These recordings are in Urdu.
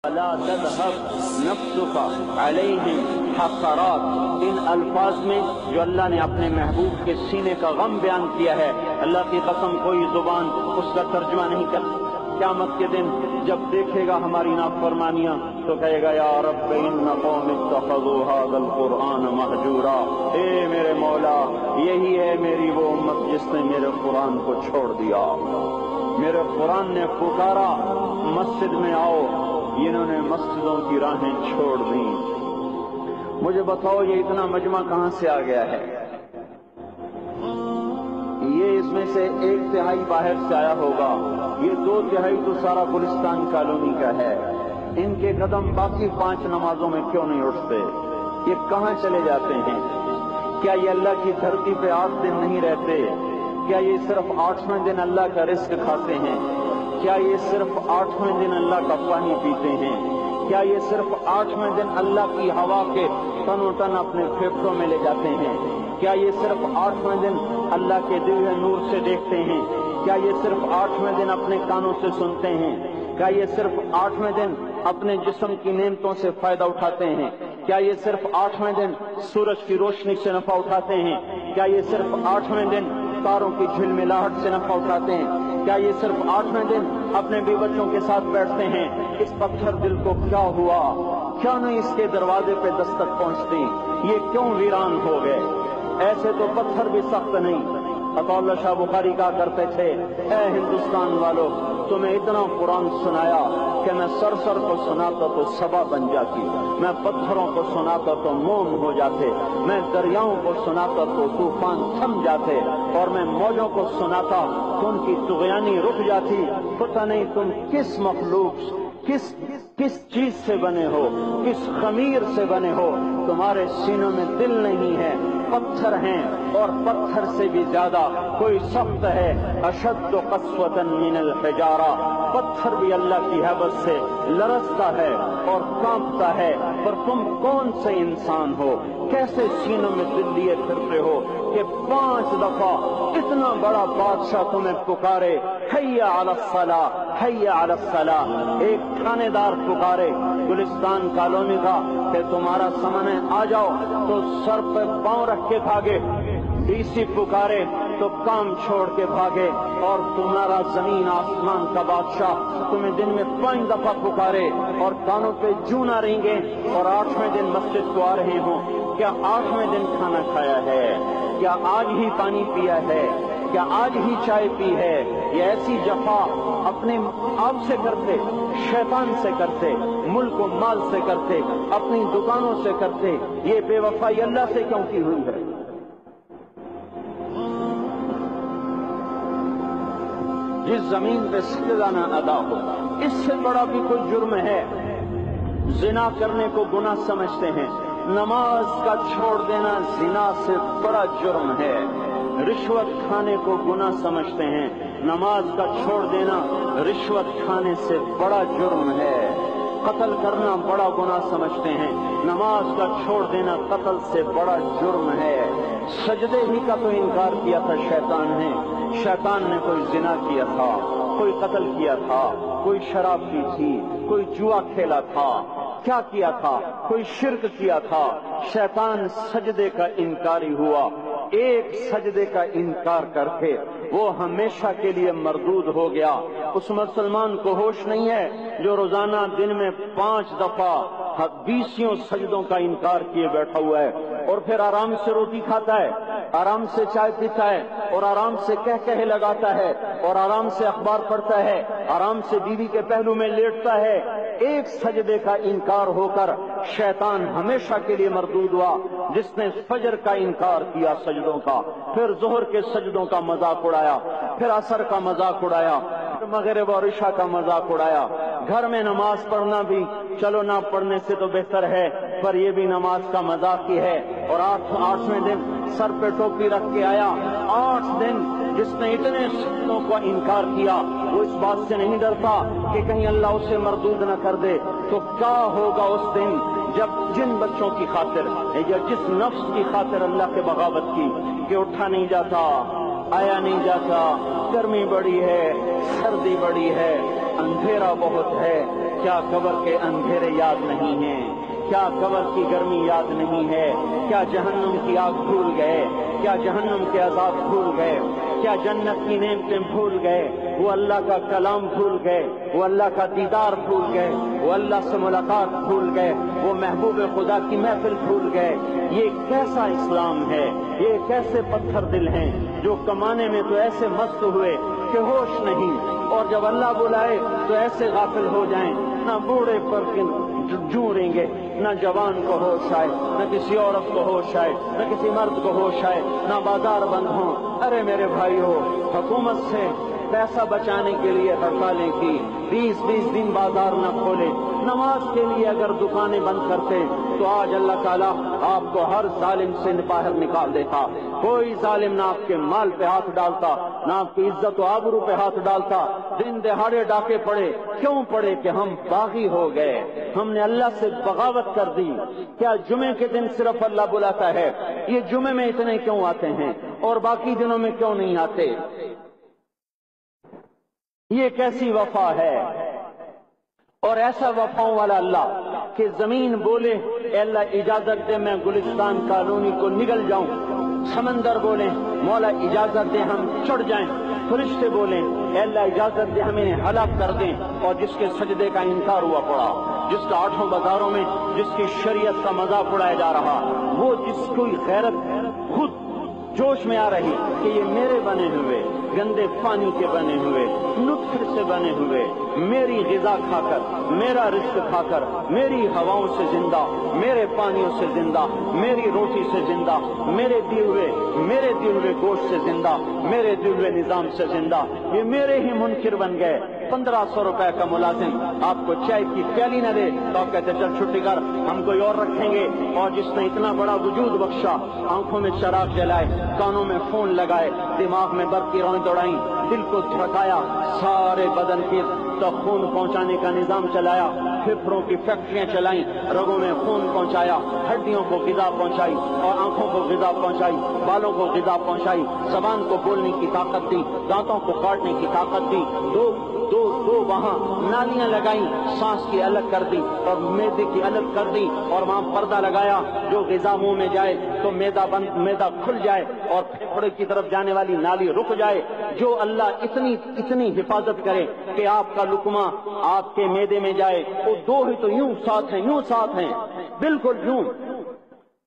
لا تذهب نفسك علیہم حسرات، ان الفاظ میں جو اللہ نے اپنے محبوب کے سینے کا غم بیان کیا ہے، اللہ کی قسم کوئی زبان اس کا ترجمہ نہیں کر سکتی۔ قیامت کے دن جب دیکھے گا ہماری نافرمانیاں تو کہے گا یا رب ان قوم اتخذوا هذا القرآن مہجورا، اے میرے مولا یہی ہے میری وہ امت جس نے میرے قرآن کو چھوڑ دیا۔ میرے قرآن نے پکارا مسجد میں آؤ، انہوں نے مسجدوں کی راہیں چھوڑ دیں۔ مجھے بتاؤ یہ اتنا مجمع کہاں سے آ گیا ہے؟ یہ اس میں سے 1/3 باہر سے آیا ہوگا، یہ 2/3 تو سارا گلستان کالونی کا ہے۔ ان کے قدم باقی 5 نمازوں میں کیوں نہیں اٹھتے؟ یہ کہاں چلے جاتے ہیں؟ کیا یہ اللہ کی دھرتی پہ 8 دن نہیں رہتے؟ کیا یہ صرف 8ویں دن اللہ کا رزق کھاتے ہیں؟ کیا یہ صرف 8ویں دن اللہ کا پانی پیتے ہیں؟ کیا یہ صرف 8ویں دن اللہ کی ہوا کے تن و تن اپنے پھیپھڑوں میں لے جاتے ہیں؟ کیا یہ صرف 8ویں دن اللہ کے دیے نور سے دیکھتے ہیں؟ کیا یہ صرف 8ویں دن اپنے کانوں سے سنتے ہیں؟ کیا یہ صرف 8ویں دن اپنے جسم کی نعمتوں سے فائدہ اٹھاتے ہیں؟ کیا یہ صرف 8ویں دن سورج کی روشنی سے نفع اٹھاتے ہیں؟ کیا یہ صرف 8ویں دن تاروں کی جھلملاہٹ سے نفع اٹھاتے ہیں؟ کیا یہ صرف 8ویں دن اپنے بیوی بچوں کے ساتھ بیٹھتے ہیں؟ اس پتھر دل کو کیا ہوا؟ کیا نہیں اس کے دروازے پہ دستک پہنچتی؟ یہ کیوں ویران ہو گئے؟ ایسے تو پتھر بھی سخت نہیں۔ عطا اللہ شاہ بخاری کہا کرتے تھے اے ہندوستان والو، تمہیں اتنا قرآن سنایا کہ میں سرسر کو سناتا تو صبا بن جاتی، میں پتھروں کو سناتا تو موم ہو جاتے، میں دریاؤں کو سناتا تو طوفان تھم جاتے، اور میں موجوں کو سناتا تو ان کی طغیانی رک جاتی۔ پتہ نہیں تم کس مخلوق کس چیز سے بنے ہو، کس خمیر سے بنے ہو، تمہارے سینوں میں دل نہیں ہے، پتھر ہیں، اور پتھر سے بھی زیادہ کوئی سخت ہے۔ اشد قسوة من الحجارہ، پتھر بھی اللہ کی ہیبت سے لرزتا ہے اور کانپتا ہے، پر تم کون سے انسان ہو؟ کیسے سینوں میں دل لیے پھرتے ہو کہ 5 دفعہ اتنا بڑا بادشاہ تمہیں پکارے حی علی الصلاۃ حی علی الصلاۃ، ایک تھانے دار پکارے گلستان کالونی کا کہ تمہارا سامان ہے آ جاؤ تو سر پہ پاؤں رکھ کے بھاگے، ڈی سی پکارے تو کام چھوڑ کے بھاگے، اور تمہارا زمین آسمان کا بادشاہ تمہیں دن میں 5 دفعہ پکارے اور کانوں پہ جوں نہ رہیں، اور 8ویں دن مسجد کو آ رہے ہوں۔ کیا 8ویں دن کھانا کھایا ہے؟ کیا آج ہی پانی پیا ہے؟ کیا آج ہی چائے پی ہے؟ یہ ایسی جفا اپنے آپ سے کرتے، شیطان سے کرتے، ملک و مال سے کرتے، اپنی دکانوں سے کرتے، یہ بے وفائی اللہ سے کیوں کی ہوئی ہے؟ جس زمین پہ سجدہ نہ ادا ہو، اس سے بڑا بھی کوئی جرم ہے؟ زنا کرنے کو گناہ سمجھتے ہیں، نماز کا چھوڑ دینا زنا سے بڑا جرم ہے۔ رشوت کھانے کو گناہ سمجھتے ہیں، نماز کا چھوڑ دینا رشوت کھانے سے بڑا جرم ہے۔ قتل کرنا بڑا گناہ سمجھتے ہیں، نماز کا چھوڑ دینا قتل سے بڑا جرم ہے۔ سجدے ہی کا تو انکار کیا تھا شیطان نے، شیطان نے کوئی زنا کیا تھا، کوئی قتل کیا تھا، کوئی شراب پی تھی، کوئی جوا کھیلا تھا، کیا کیا تھا؟ کوئی شرک کیا تھا۔ شیطان سجدے کا انکاری ہوا، ایک سجدے کا انکار کر کے وہ ہمیشہ کے لیے مردود ہو گیا۔ اس مسلمان کو ہوش نہیں ہے جو روزانہ دن میں 5 دفعہ 20 سجدوں کا انکار کیے بیٹھا ہوا ہے، اور پھر آرام سے روٹی کھاتا ہے، آرام سے چائے پیتا ہے، اور آرام سے کہے لگاتا ہے، اور آرام سے اخبار پڑھتا ہے، آرام سے بیوی کے پہلو میں لیٹتا ہے۔ ایک سجدے کا انکار ہو کر شیطان ہمیشہ کے لیے مردود ہوا۔ جس نے فجر کا انکار کیا سجدوں کا، پھر ظہر کے سجدوں کا مذاق اڑایا، پھر عصر کا مذاق اڑایا، پھر مغرب اور عشاء کا مذاق اڑایا۔ گھر میں نماز پڑھنا بھی چلو نہ پڑھنے سے تو بہتر ہے، پر یہ بھی نماز کا مذاق ہی ہے۔ اور 8ویں دن سر پہ ٹوپی رکھ کے آیا۔ 8 دن جس نے اتنے سجدوں کا انکار کیا وہ اس بات سے نہیں ڈرتا کہ کہیں اللہ اسے مردود نہ کر دے، تو کیا ہوگا اس دن جب جن بچوں کی خاطر یا جس نفس کی خاطر اللہ کے بغاوت کی کہ اٹھا نہیں جاتا، آیا نہیں جاتا، گرمی بڑی ہے، سردی بڑی ہے، اندھیرا بہت ہے، کیا قبر کے اندھیرے یاد نہیں ہیں؟ کیا قبر کی گرمی یاد نہیں ہے؟ کیا جہنم کی آگ بھول گئے؟ کیا جہنم کے عذاب بھول گئے؟ کیا جنت کی نعمتیں بھول گئے؟ وہ اللہ کا کلام بھول گئے؟ وہ اللہ کا دیدار بھول گئے؟ وہ اللہ سے ملاقات بھول گئے؟ وہ محبوب خدا کی محفل بھول گئے؟ یہ کیسا اسلام ہے؟ یہ کیسے پتھر دل ہیں جو کمانے میں تو ایسے مست ہوئے کہ ہوش نہیں، اور جب اللہ بلائے تو ایسے غافل ہو جائیں، نہ بوڑھے پر جوڑیں گے، نہ جوان کو ہوش آئے، نہ کسی عورت کو ہوش آئے، نہ کسی مرد کو ہوش آئے، نہ بازار بند ہوں۔ ارے میرے بھائیو، حکومت سے پیسہ بچانے کے لیے ہڑتالیں کی، 20 دن بازار نہ کھولے، نماز کے لیے اگر دکانیں بند کرتے تو آج اللہ تعالیٰ آپ کو ہر ظالم سے باہر نکال دیتا۔ کوئی ظالم نہ آپ کے مال پہ ہاتھ ڈالتا، نہ آپ کی عزت و آبرو پہ ہاتھ ڈالتا۔ دن دہاڑے ڈاکے پڑے، کیوں پڑے؟ کہ ہم باغی ہو گئے، ہم نے اللہ سے بغاوت کر دی۔ کیا جمعے کے دن صرف اللہ بلاتا ہے؟ یہ جمعے میں اتنے کیوں آتے ہیں اور باقی دنوں میں کیوں نہیں آتے؟ یہ کیسی وفا ہے؟ اور ایسا وفاؤں والا اللہ کہ زمین بولے اے اللہ اجازت دے میں گلستان کالونی کو نگل جاؤں، سمندر بولے مولا اجازت دے ہم چڑھ جائیں، فرشتے بولیں اے اللہ اجازت دے ہم انہیں ہلاک کر دیں، اور جس کے سجدے کا انکار ہوا پڑا، جس کا آٹھوں بازاروں میں جس کی شریعت کا مذاق اڑایا جا رہا، وہ جس کوئی غیرت خود جوش میں آ رہی کہ یہ میرے بنے ہوئے گندے پانی کے بنے ہوئے نطفے سے بنے ہوئے میری غذا کھا کر، میرا رزق کھا کر، میری ہواؤں سے زندہ، میرے پانیوں سے زندہ، میری روٹی سے زندہ، میرے دیے ہوئے گوشت سے زندہ، میرے دیے ہوئے نظام سے زندہ، یہ میرے ہی منکر بن گئے۔ 1500 روپے کا ملازم آپ کو چائے کی پیالی نہ دے تو آپ کہتے چل چھٹی کر، ہم کوئی اور رکھیں گے۔ اور جس نے اتنا بڑا وجود بخشا، آنکھوں میں چراغ جلائے، کانوں میں فون لگائے، دماغ میں برق کی روئیں دوڑائیں، دل کو دھڑکایا، سارے بدن کی تک خون پہنچانے کا نظام چلایا، پھپھڑوں کی فیکٹریاں چلائیں، رگوں میں خون پہنچایا، ہڈیوں کو غذا پہنچائی اور آنکھوں کو غذا پہنچائی، بالوں کو غذا پہنچائی، زبان کو بولنے کی طاقت دی، دانتوں کو کاٹنے کی طاقت دی، دو وہاں نالیاں لگائیں، سانس کی الگ کر دی اور معدے کی الگ کر دی، اور وہاں پردہ لگایا، جو غذا منہ میں جائے تو معدہ کھل جائے اور پھیپھڑے کی طرف جانے والی نالی رک جائے۔ جو اللہ اتنی حفاظت کرے کہ آپ کا لقمہ آپ کے معدے میں جائے، وہ دو ہی تو یوں ساتھ ہیں بالکل یوں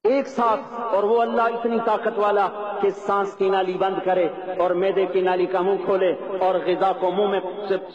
ایک ساتھ، اور وہ اللہ اتنی طاقت والا کہ سانس کی نالی بند کرے اور معدے کی نالی کا منہ کھولے اور غذا کو منہ میں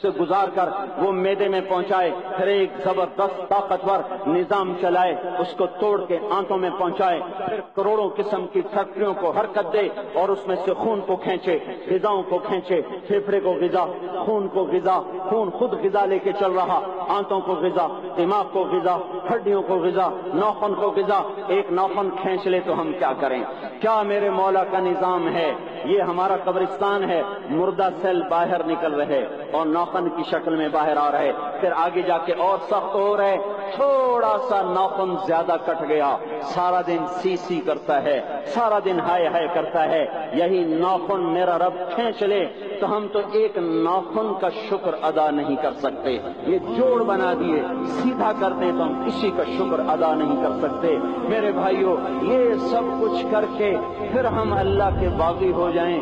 سے گزار کر وہ معدے میں پہنچائے، پھر ایک زبردست طاقتور نظام چلائے، اس کو توڑ کے آنتوں میں پہنچائے، پھر کروڑوں قسم کی فیکٹریوں کو حرکت دے اور اس میں سے خون کو کھینچے، غذاؤں کو کھینچے، پھیپھڑے کو غذا، خون کو غذا، خون خود غذا لے کے چل رہا، آنتوں کو غذا، دماغ کو غذا، ہڈیوں کو غذا، ناخن کو غذا، ایک ناخن کھینچ لے تو ہم کیا کریں؟ کیا میرے مولا کا نظام ہے؟ یہ ہمارا قبرستان ہے، مردہ سیل باہر نکل رہے اور ناخن کی شکل میں باہر آ رہے، پھر آگے جا کے اور سخت ہو رہے، تھوڑا سا ناخن زیادہ کٹ گیا، سارا دن سی کرتا ہے، سارا دن ہائے کرتا ہے، یہی ناخن میرا رب کھینچ لے تو ہم تو ایک ناخن کا شکر ادا نہیں کر سکتے، یہ جوڑ بنا دیے سیدھا کر دیں تو ہم کسی کا شکر ادا نہیں کر سکتے۔ میرے بھائیو، یہ سب کچھ کر کے پھر ہم اللہ کے باغی ہو جائیں،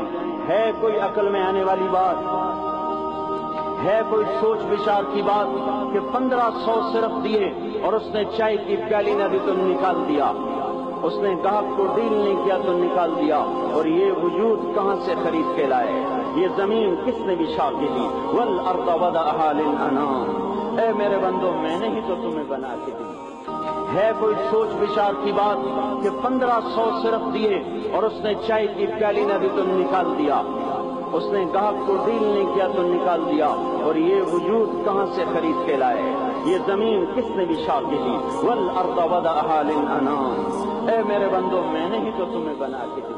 ہے کوئی عقل میں آنے والی بات؟ ہے کوئی سوچ بچار کی بات کہ 1500 صرف دیے اور اس نے چائے کی پیالی نہ دی تو نکال دیا، اس نے گاہک کو ڈیل نہیں کیا تو نکال دیا، اور یہ وجود کہاں سے خرید کے لائے؟ یہ زمین کس نے بچھا کے دی؟ والارض وضعها للانام، اے میرے بندو میں نے ہی تو تمہیں بنا کے دی۔ ہے کوئی سوچ بچار کی بات کہ 1500 صرف دیے اور اس نے چائے کی پیالی نہ دی تو نکال دیا، اس نے گاہک کو ڈیل نہیں کیا تو نکال دیا، اور یہ وجود کہاں سے خرید کے لائے؟ یہ زمین کس نے بچھا کے دی؟ والارض وضعها للانام، اے میرے بندو میں نے ہی تو تمہیں بنا کے دی۔